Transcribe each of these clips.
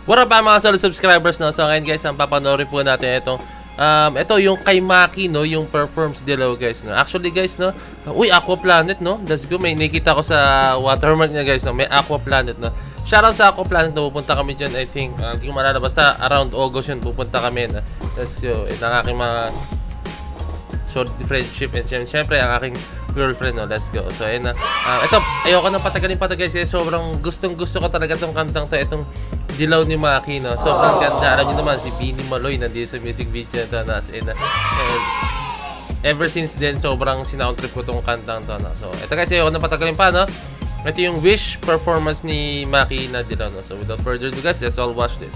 What up mga solid subscribers, no? So ngayon guys, ang papanoorin po natin itong ito yung kay Maki, no, yung performs Dilaw guys, no. Actually guys, no, uy, Aqua Planet, no. Let's go, may nakita ko sa watermark niya guys, no. May Aqua Planet, no. Shoutout sa Aqua Planet, no. Pupunta kami diyan, I think, hindi ko maalala, basta around August yun pupunta kami, no. Let's go. Ito ang aking mga short friendship and syempre ang aking girlfriend, no. Let's go. So ayun na. Ito, ayoko nang patagalin pa to guys, kasi sobrang gustong-gusto ko talaga tong kantang to, itong Dilaw ni Maki, no. Sobrang ganda. Alam niyo naman si Beanie Maloy nandito sa music video na to, and ever since then sobrang sinound trip ko tong kantang to, no. So ito guys, ayoko nang patagalin pa, no. Ito yung Wish performance ni Maki na Dilaw, no. So without further ado guys, let's all watch this.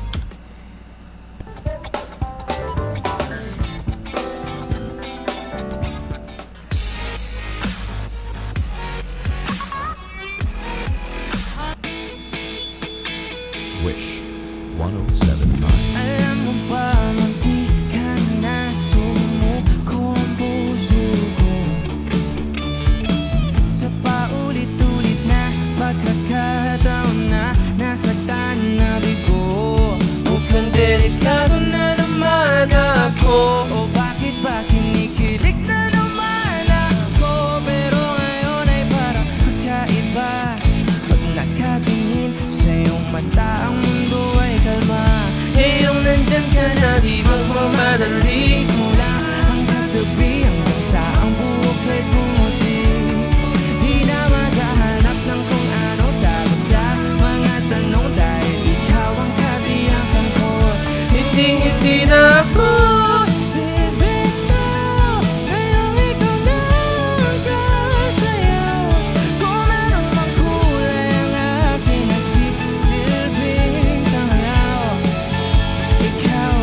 Wish 1075. Alam mo ba di ka na sumuko ang puso ko sa paulit-ulit na pagkakataon na nasaktan na bigo. Mukhang delikado na naman ako, o bakit ba kinikilig na naman ako? Pero ngayon ay parang kakaiba pag nakatingin sa iyong mata. Ang mundo ay kalma, iyong nandyan ka na, di magmamadali. Ikaw lang ang katabi hanggang sa ang buhok ay pumuti. Di na maghahanap ng kung ano sagot sa mga tanong, dahil ikaw ang katiyakan ko. Hindi na ako bibitaw, ngayong ikaw na ang kasayaw. Kung meron mang kulay ang aking nagsisilbing tanglaw, ikaw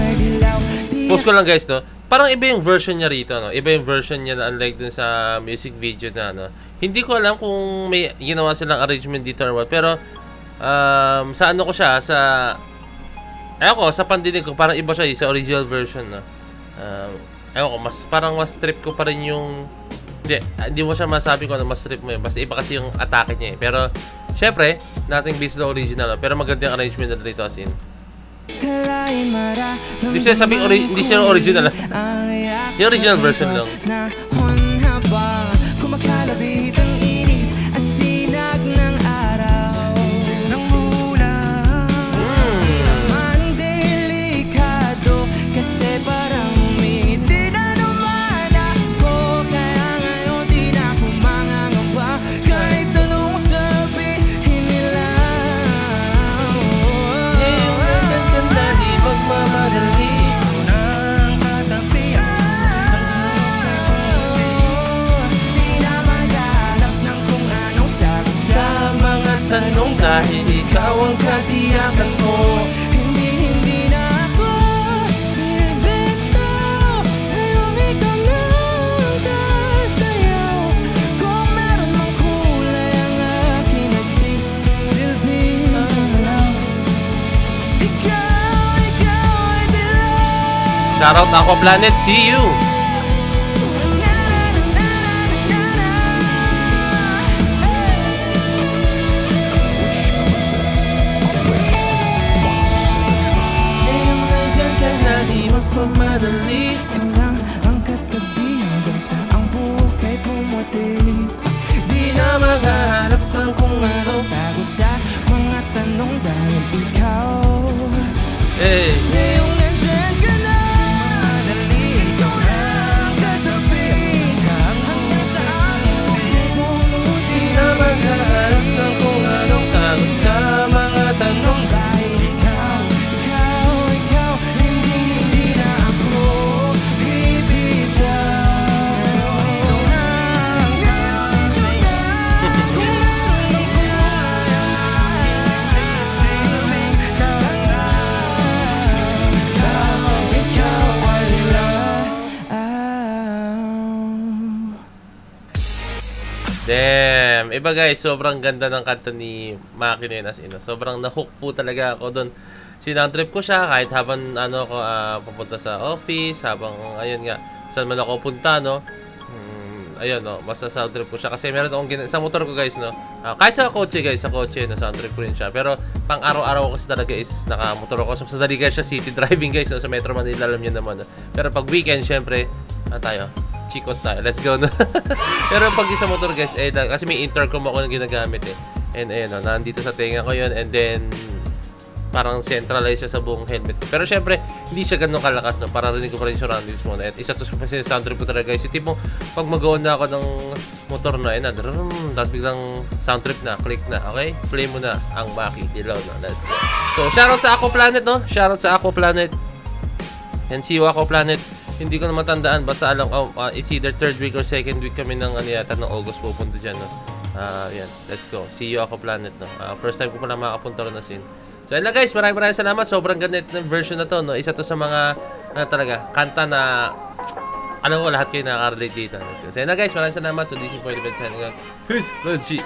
ay dilaw. Post ko lang guys, no. Parang iba yung version niya rito, no. Iba yung version niya na unlike dun sa music video na, no. Hindi ko alam kung may ginawa silang arrangement dito or what, pero sa ano ko siya, sa ayoko, sa pandinig ko, parang iba siya sa original version, no. Ayoko, parang mas trip ko pa rin yung hindi mo siya masabi ko na mas trip mo yun, basta iba kasi yung atake niya, eh. Pero syempre, nothing based on original, no. Pero maganda yung arrangement na dito, as in. Hindi siya sabing hindi siya original. Yung original version lang. Kumakalabit ang init at sinag ng araw ng ulan. Di naman delikado kasi parang umiti na naman ako. Kaya ngayon di na ako mangangamba kahit anong sabihin nila. Magmamadali ko ng katabi ang di na maghanap ng kung anong sagot sa mga tanong, dahil ikaw ang katiyakan ko. Hindi na ako bibitaw, ngayong ikaw na ang kasayaw. Kung meron mang kulay ang aking nagsisilbing tanglaw, Shoutout Aqua Planet, see you! Wish concert on Wish 1075. Ngayong nandyan ka na, di magmamadali. Ikaw lang ang katabi hanggang sa ang buhok ay pumuti. Di na maghahanap ng kung ano sagot sa mga tanong, dahil ikaw ngayong nandyan ka na. Sa mga tanong, dahil ikaw, hindi na ako bibitaw. Ngayon sa'yo, kung meron mang kulay ang aking nagsisilbing tanglaw. Ikaw ay Damn! Iba guys, sobrang ganda ng kanta ni Maki na yun, as in. Sobrang nahook po talaga ako doon. Sinoundtrip ko siya kahit habang ano ako pupunta sa office, habang ayun nga, saan man ako punta, no. ayun, no, mas na sound trip ko siya. Kasi meron akong sa motor ko, guys, no. Kahit sa kotse, guys, sa kotse, na sound trip ko rin siya. Pero pang araw-araw ko kasi talaga is naka-motor ako. So, sadali guys siya, city driving, guys, no, sa Metro Manila, alam niyo naman. No? Pero pag weekend, syempre, tayo, chikot tayo. Let's go, no? Pero pag isa motor, guys, kasi may intercom ako na ginagamit, eh. And ayun, no, nandito sa tenga ko yun. And then, parang centralize siya sa buong helmet ko. Pero syempre, hindi siya ganun kalakas, no? Para rinig ko pa rin yung surroundings mo. At isa to sa sound trip ko talaga, guys. Yung tipo, pag mag-on na ako ng motor na, tapos biglang sound trip na, click na, okay? Play mo na ang Maki Dilaw na. Let's go. So, shoutout sa Ako Planet, no? Shoutout sa Ako Planet. And see you, Ako Planet. Hindi ko na matandaan, basta alam, it's either 3rd week or 2nd week kami ng, yata, ng August pupunta dyan, no? Yan, let's go. See you, Ako Planet, no? First time ko pala makapunta rin na scene. So, yun lang guys, maraming salamat. Sobrang ganit ng version na to, no? Isa to sa mga, talaga, kanta na, alam ko, lahat kayo nakaka-relate dito. So, yun lang guys, maraming salamat. So, this is for the event signing out. Peace! Let's G!